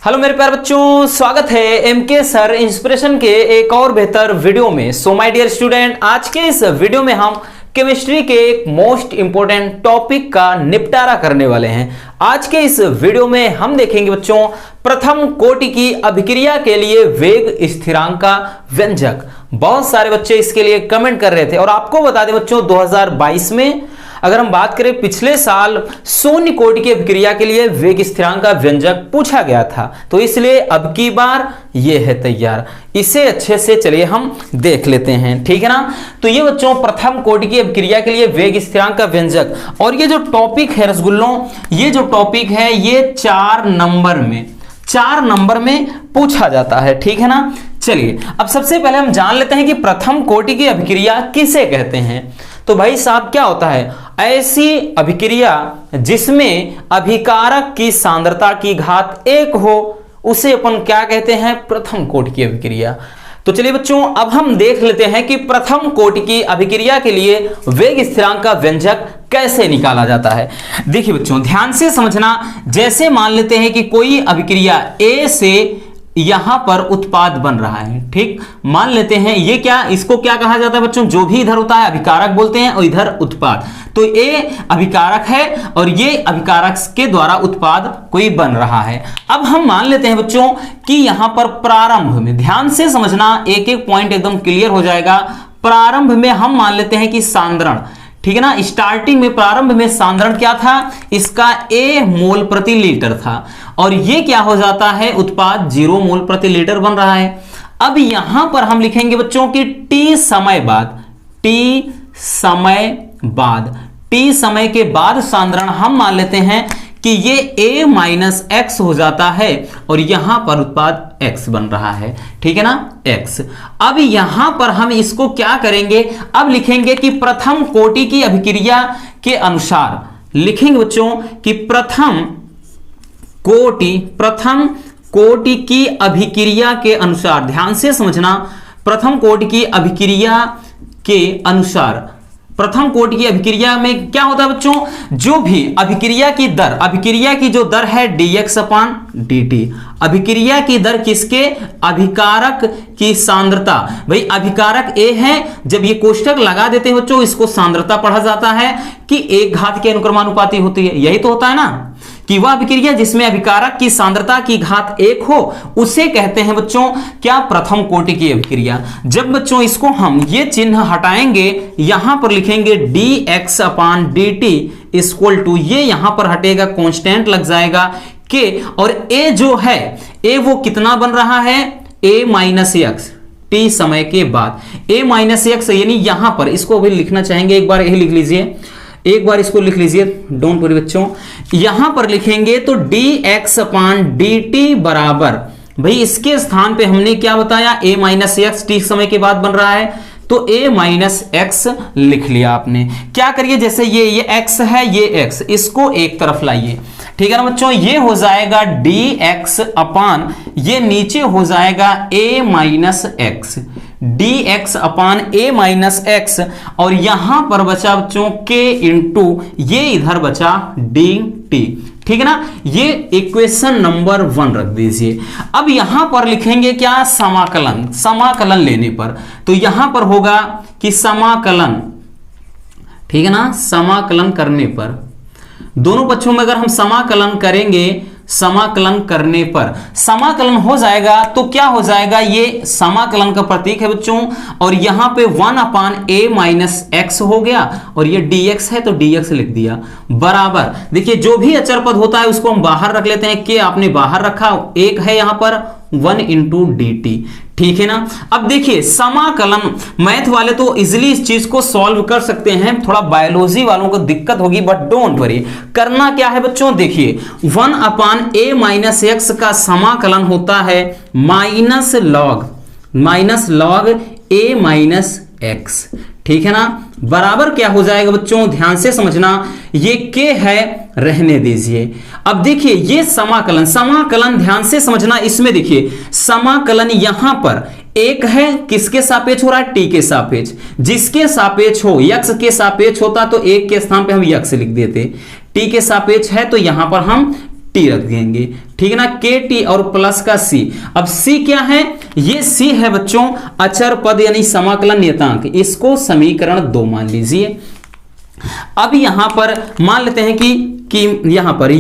Hello मेरे प्यारे बच्चों, स्वागत है एमके सर इंस्पिरेशन के एक और बेहतर वीडियो में। सो माय डियर स्टूडेंट, आज के इस वीडियो में हम केमिस्ट्री के एक मोस्ट इंपॉर्टेंट टॉपिक का निपटारा करने वाले हैं। आज के इस वीडियो में हम देखेंगे बच्चों प्रथम कोटि की अभिक्रिया के लिए वेग स्थिरांक का व्यंजक। बहुत सारे बच्चे इसके लिए कमेंट कर रहे थे और आपको बता दें बच्चों 2022 में अगर हम बात करें पिछले साल शून्य कोटि की अभिक्रिया के लिए वेग स्थिरांक का व्यंजक पूछा गया था, तो इसलिए अब की बार ये है तैयार। इसे अच्छे से चलिए हम देख लेते हैं, ठीक है ना। तो ये बच्चों प्रथम कोटि की अभिक्रिया के लिए वेग स्थिरांक का व्यंजक, और ये जो टॉपिक है रसगुल्लों, ये जो टॉपिक है ये 4 नंबर में पूछा जाता है, ठीक है ना। चलिए अब सबसे पहले हम जान लेते हैं कि प्रथम कोटि की अभिक्रिया किसे कहते हैं। तो भाई साहब क्या होता है, ऐसी अभिक्रिया जिसमें अभिकारक की सांद्रता की घात 1 हो उसे अपन क्या कहते हैं, प्रथम कोटि की अभिक्रिया। तो चलिए बच्चों अब हम देख लेते हैं कि प्रथम कोटि की अभिक्रिया के लिए वेग स्थिरांक का व्यंजक कैसे निकाला जाता है। देखिए बच्चों ध्यान से समझना, जैसे मान लेते हैं कि कोई अभिक्रिया A से यहां पर उत्पाद बन रहा है, ठीक। मान लेते हैं ये क्या, इसको क्या कहा जाता है बच्चों, जो भी इधर होता है अभिकारक बोलते हैं और इधर उत्पाद। तो ये अभिकारक है और ये अभिकारक के द्वारा उत्पाद कोई बन रहा है। अब हम मान लेते हैं बच्चों कि यहां पर प्रारंभ में, ध्यान से समझना, एक एक पॉइंट एकदम क्लियर हो जाएगा। प्रारंभ में हम मान लेते हैं कि सांद्रण, ठीक है ना, स्टार्टिंग में प्रारंभ में सांद्रण क्या था, इसका A मोल प्रति लीटर था और ये क्या हो जाता है, उत्पाद 0 मोल प्रति लीटर बन रहा है। अब यहां पर हम लिखेंगे बच्चों कि T समय के बाद सांद्रण हम मान लेते हैं कि ये A माइनस एक्स हो जाता है और यहां पर उत्पाद X बन रहा है, ठीक है ना, X। अब यहां पर हम इसको क्या करेंगे, अब लिखेंगे कि प्रथम कोटि की अभिक्रिया के अनुसार लिखेंगे बच्चों कि प्रथम कोटि की अभिक्रिया के अनुसार, ध्यान से समझना, प्रथम कोटि की अभिक्रिया के अनुसार, प्रथम कोटि की अभिक्रिया में क्या होता है बच्चों, जो भी अभिक्रिया की जो दर है dx/dt, अभिक्रिया की दर किसके, अभिकारक की सांद्रता। भाई अभिकारक A है, जब ये कोष्ठक लगा देते हैं बच्चों इसको सांद्रता पढ़ा जाता है कि 1 घात के अनुक्रमानुपाती होती है, यही तो होता है ना, कि वह अभिक्रिया जिसमें अभिकारक की सांद्रता की घात 1 हो उसे कहते हैं बच्चों क्या, प्रथम कोटि की अभिक्रिया। जब बच्चों इसको हम ये चिन्ह हटाएंगे, यहां पर लिखेंगे dx/dt इक्वल टू, ये यहां पर हटेगा, कांस्टेंट लग जाएगा के, और A जो है A वो कितना बन रहा है, A माइनस एक्स T समय के बाद, A माइनस एक्स, यानी यहां पर इसको अभी लिखना चाहेंगे, एक बार यही लिख लीजिए, एक बार इसको लिख लीजिए, डोंट वरी बच्चों, यहां पर लिखेंगे तो dx/dt बराबर, भाई इसके स्थान पे हमने क्या बताया, A माइनस एक्स T समय के बाद बन रहा है, तो A माइनस एक्स लिख लिया आपने। क्या करिए, जैसे ये x है, ये x, इसको एक तरफ लाइए, ठीक है ना बच्चों, ये हो जाएगा dx/, ये नीचे हो जाएगा A minus x, dx/A minus x, और यहां पर बचा बच्चों k इंटू ये इधर बचा dt, ठीक है ना। ये इक्वेशन नंबर 1 रख दीजिए। अब यहां पर लिखेंगे क्या, समाकलन लेने पर, तो यहां पर होगा कि समाकलन, ठीक है ना, समाकलन करने पर, दोनों पक्षों में अगर हम समाकलन करेंगे, समाकलन करने पर समाकलन हो जाएगा, तो क्या हो जाएगा, ये समाकलन का प्रतीक है बच्चों, और यहां पे 1/A माइनस एक्स हो गया, और ये dx है तो dx लिख दिया, बराबर, देखिए जो भी अचर पद होता है उसको हम बाहर रख लेते हैं, के आपने बाहर रखा, एक है यहां पर 1 इंटू dt, ठीक है ना। अब देखिए समाकलन, मैथ वाले तो इजिली इस चीज को सॉल्व कर सकते हैं, थोड़ा बायोलॉजी वालों को दिक्कत होगी, बट डोंट वरी। करना क्या है बच्चों, देखिए 1/A माइनस एक्स का समाकलन होता है minus log A minus x, ठीक है ना, बराबर क्या हो जाएगा बच्चों, ध्यान से समझना, ये k है, रहने दीजिए। अब देखिए ये समाकलन ध्यान से समझना, इसमें देखिए समाकलन यहां पर एक है, किसके सापेक्ष हो रहा है, t के सापेक्ष, जिसके सापेक्ष हो, x के सापेक्ष होता तो एक के स्थान पे हम x लिख देते, t के सापेक्ष है तो यहां पर हम टी रख देंगे, ठीक है ना, के टी और प्लस का सी। अब सी क्या है, ये सी है बच्चों अचर पद यानी समाकलन नियतांक, इसको समीकरण 2 मान लीजिए। अब यहां पर मान लेते हैं कि यहां पर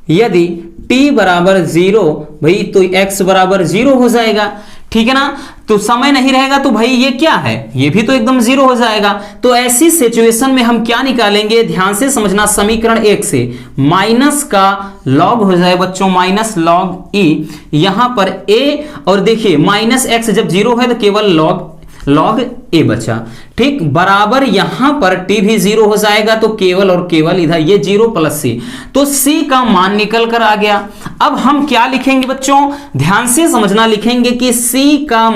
यदि t बराबर 0 भाई तो x बराबर 0 हो जाएगा, ठीक है ना। तो समय नहीं रहेगा तो भाई ये क्या है, ये भी तो एकदम 0 हो जाएगा। तो ऐसी सिचुएशन में हम क्या निकालेंगे, ध्यान से समझना, समीकरण 1 से माइनस का लॉग हो जाए बच्चों, माइनस लॉग e, यहां पर a और देखिए माइनस x जब 0 है तो केवल लॉग ए बचा, ठीक, बराबर यहां पर t भी 0 हो जाएगा तो केवल और केवल इधर ये 0 प्लस c, तो c का मान निकल कर आ गया। अब हम क्या लिखेंगे बच्चों, ध्यान से समझना, लिखेंगे कि c का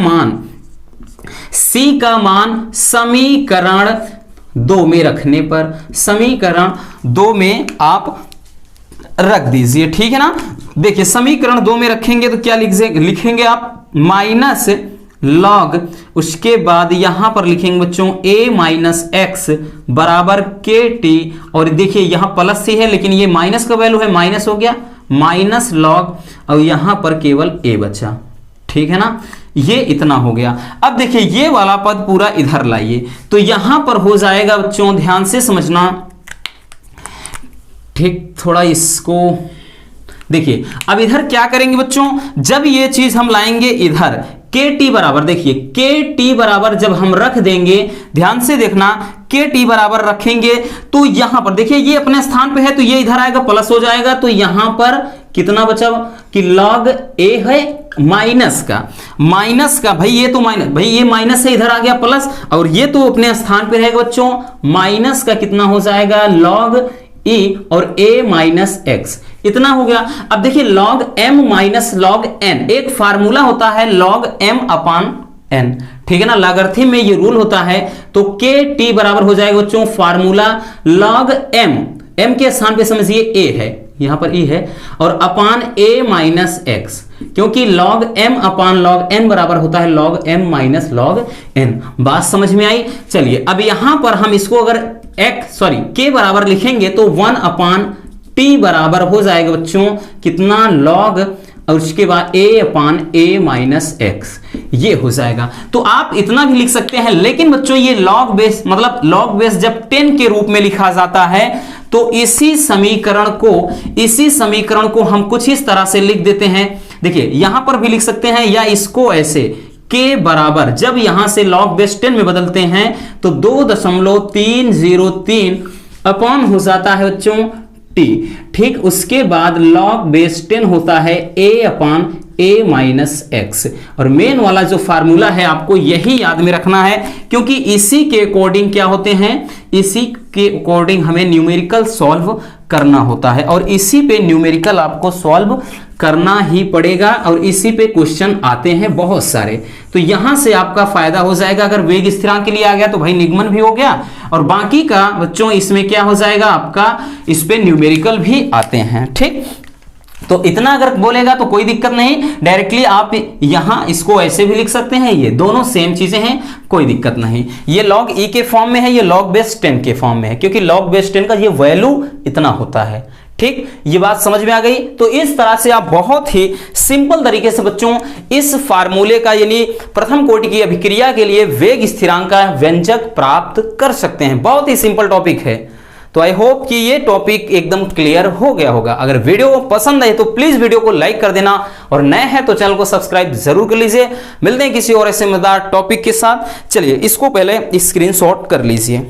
मान समीकरण 2 में रखने पर, समीकरण 2 में आप रख दीजिए, ठीक है ना। देखिए समीकरण 2 में रखेंगे तो क्या लिखेंगे आप, माइनस लॉग, उसके बाद यहां पर लिखेंगे बच्चों a माइनस एक्स बराबर के टी, और देखिए यहां प्लस सी है लेकिन ये माइनस का वैल्यू है, माइनस हो गया, माइनस लॉग, और यहां पर केवल a बचा, ठीक है ना, ये इतना हो गया। अब देखिए ये वाला पद पूरा इधर लाइए तो यहां पर हो जाएगा बच्चों, ध्यान से समझना, ठीक, थोड़ा इसको देखिए। अब इधर क्या करेंगे बच्चों, जब ये चीज हम लाएंगे इधर के टी बराबर, देखिए के टी बराबर जब हम रख देंगे, ध्यान से देखना, के टी बराबर रखेंगे तो यहां पर देखिए ये अपने स्थान पे है तो ये इधर आएगा प्लस हो जाएगा, तो यहां पर कितना बचा कि लॉग ए है माइनस का भाई, ये तो माइनस, भाई ये माइनस से इधर आ गया प्लस, और ये तो अपने स्थान पे रहेगा बच्चों, माइनस का कितना हो जाएगा लॉग e और a माइनस एक्स, इतना हो गया। अब देखिए log m minus log n, एक फार्मूला होता है log m अपान n, ठीक है ना, लागार्थी में ये रूल होता है। तो के टी बराबर हो जाएगा बच्चों फार्मूला log m के स्थान पे समझिए a है, यहां पर e है, और अपान a माइनस एक्स, क्योंकि log m अपान log n बराबर होता है log m minus log n। बात समझ में आई। चलिए अब यहां पर हम इसको अगर k बराबर लिखेंगे तो 1 अपान t बराबर हो जाएगा बच्चों कितना log, और उसके बाद a upon a minus x, ये हो जाएगा। तो आप इतना भी लिख सकते हैं, लेकिन बच्चों ये log बेस, मतलब log बेस जब 10 के रूप में लिखा जाता है तो इसी समीकरण को हम कुछ इस तरह से लिख देते हैं। देखिए यहां पर भी लिख सकते हैं, या इसको ऐसे के बराबर जब यहां से log बेस 10 में बदलते हैं तो 2.303 अपॉन हो जाता है बच्चों t, ठीक, उसके बाद log बेस 10 होता है a upon a minus x, और मेन वाला जो फार्मूला है आपको यही याद में रखना है, क्योंकि इसी के अकॉर्डिंग क्या होते हैं, इसी के अकॉर्डिंग हमें न्यूमेरिकल सॉल्व करना होता है, और इसी पे न्यूमेरिकल आपको सॉल्व करना ही पड़ेगा, और इसी पे क्वेश्चन आते हैं बहुत सारे। तो यहां से आपका फायदा हो जाएगा, अगर वेग स्थिरांक के लिए आ गया तो भाई निगमन भी हो गया, और बाकी का बच्चों इसमें क्या हो जाएगा आपका, इस पे न्यूमेरिकल भी आते हैं, ठीक। तो इतना अगर बोलेगा तो कोई दिक्कत नहीं, डायरेक्टली आप यहां इसको ऐसे भी लिख सकते हैं, ये दोनों सेम चीजें हैं, कोई दिक्कत नहीं। ये log e के फॉर्म में है, ये log बेस 10 के फॉर्म में है, क्योंकि log बेस 10 का ये वैल्यू इतना होता है, ठीक। ये बात समझ में आ गई। तो इस तरह से आप बहुत ही सिंपल तरीके से बच्चों इस फार्मूले का, यानी प्रथम कोटि की अभिक्रिया के लिए वेग स्थिरांक का व्यंजक प्राप्त कर सकते हैं। बहुत ही सिंपल टॉपिक है। तो आई होप कि ये टॉपिक एकदम क्लियर हो गया होगा। अगर वीडियो पसंद आए तो प्लीज वीडियो को लाइक कर देना, और नए हैं तो चैनल को सब्सक्राइब जरूर कर लीजिए। मिलते हैं किसी और ऐसे मजेदार टॉपिक के साथ। चलिए इसको पहले स्क्रीनशॉट कर लीजिए।